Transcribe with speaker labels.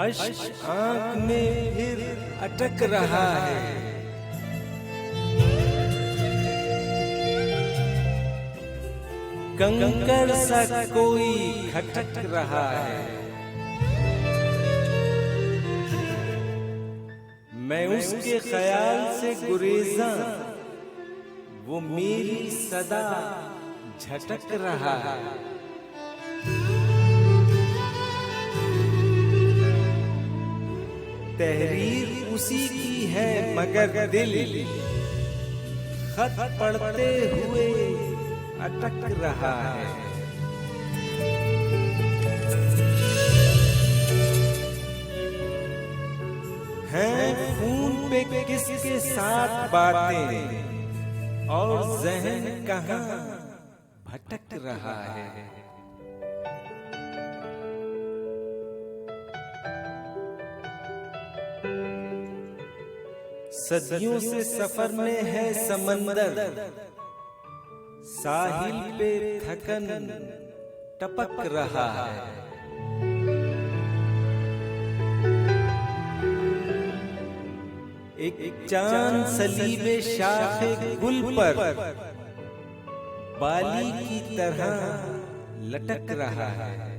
Speaker 1: अश्क आंख में फिर अटक रहा है। कंकर सा कोई खटक रहा है। मैं उसके ख्याल से गुरेज़ा, वो मेरी सदा झटक रहा है। तहरीर उसी की है मगर दिल खत पढ़ते हुए अटक रहा है। हैं खून पे किसके साथ बातें और ज़हन कहाँ भटक रहा है। सदियों से सफर में है समंदर, साहिल पे थकन टपक रहा है। एक चांद सलीबे शाखे गुल पर बाली की तरह लटक रहा है।